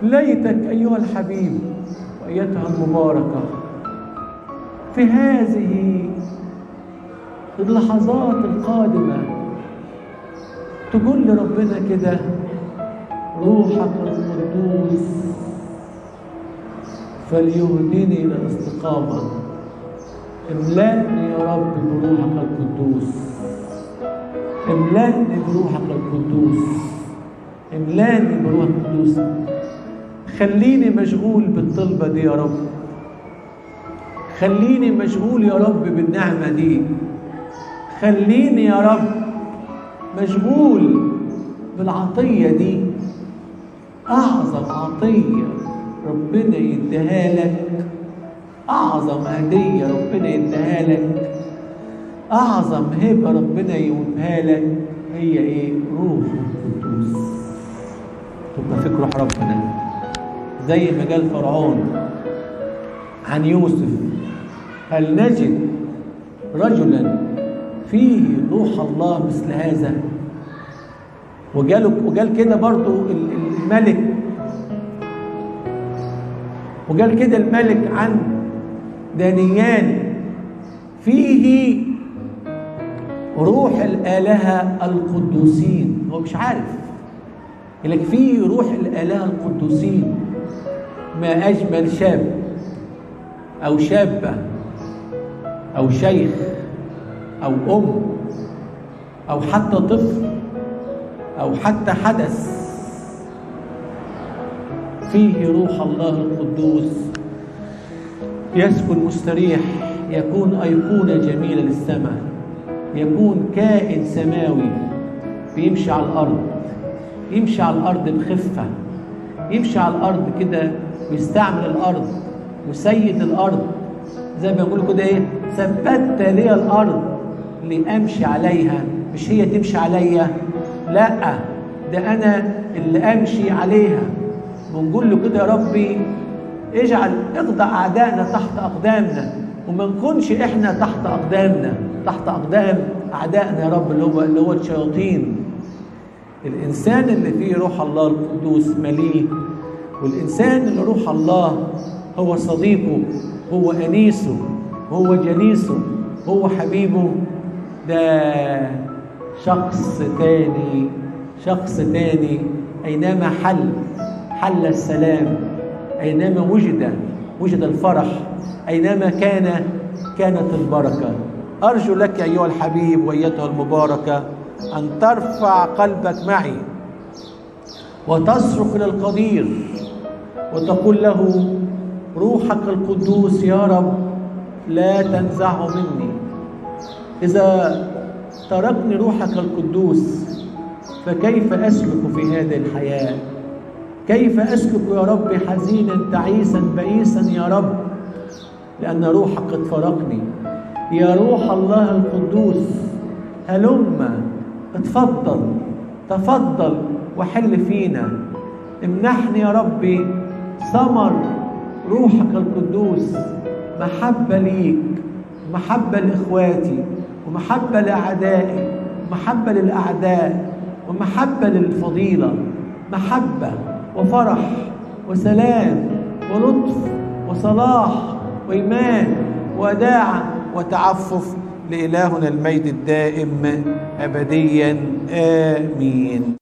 ليتك أيها الحبيب وأيتها المباركة في هذه اللحظات القادمة تقول لربنا كده: روحك القدوس فليهدني إلى الاستقامة. املأني يا رب بروحك القدوس، املأني بروحك القدوس، املأني بروحك القدوس. خليني مشغول بالطلبة دي يا رب، خليني مشغول يا رب بالنعمة دي، خليني يا رب مشغول بالعطية دي. أعظم عطية ربنا يديها لك، أعظم هدية ربنا يديها لك، أعظم هبة ربنا يوهبها لك هي إيه؟ روح القدوس. تبقى فيك روح ربنا، زي ما قال فرعون عن يوسف: هل نجد رجلا فيه روح الله مثل هذا؟ وقال كده برضو الملك، وقال كده الملك عن دانيال: فيه روح الآلهة القدوسين. هو مش عارف، لكن فيه روح الآلهة القدوسين. ما أجمل شاب أو شابة أو شيخ أو أم أو حتى طفل أو حتى حدث فيه روح الله القدوس يسكن مستريح، يكون أيقونة جميلة للسماء، يكون كائن سماوي بيمشي على الأرض، يمشي على الأرض بخفة، يمشي على الأرض كده ويستعمل الأرض وسيد الأرض. زي ما بيقولوا كده إيه؟ ثبتت لي الأرض لأمشي عليها، مش هي تمشي عليا، لا، ده أنا اللي أمشي عليها. ونقول له كده: يا ربي اخضع أعدائنا تحت أقدامنا، وما نكونش إحنا تحت أقدامنا، تحت أقدام أعدائنا يا رب، اللي هو الشياطين. الإنسان اللي فيه روح الله القدوس مليء، والإنسان اللي روح الله هو صديقه، هو أنيسه، هو جليسه، هو حبيبه، ده شخص تاني. أينما حل السلام، أينما وجد الفرح، أينما كانت البركة. أرجو لك أيها الحبيب وأيتها المباركة أن ترفع قلبك معي وتصرخ إلى القدير وتقول له: روحك القدوس يا رب لا تنزعه مني. إذا تركني روحك القدوس فكيف أسلك في هذه الحياة؟ كيف أسلك يا رب حزينا تعيسا بئيسا يا رب؟ لأن روحك قد فرقني. يا روح الله القدوس هلم، تفضل وحل فينا. امنحني يا ربي ثمر روحك القدوس، محبة ليك، محبة لإخواتي، ومحبة لأعدائي، ومحبة للأعداء، ومحبة للفضيلة، محبة وفرح وسلام ولطف وصلاح وإيمان وداعة وتعفف. لإلهنا المجد الدائم أبديا، آمين.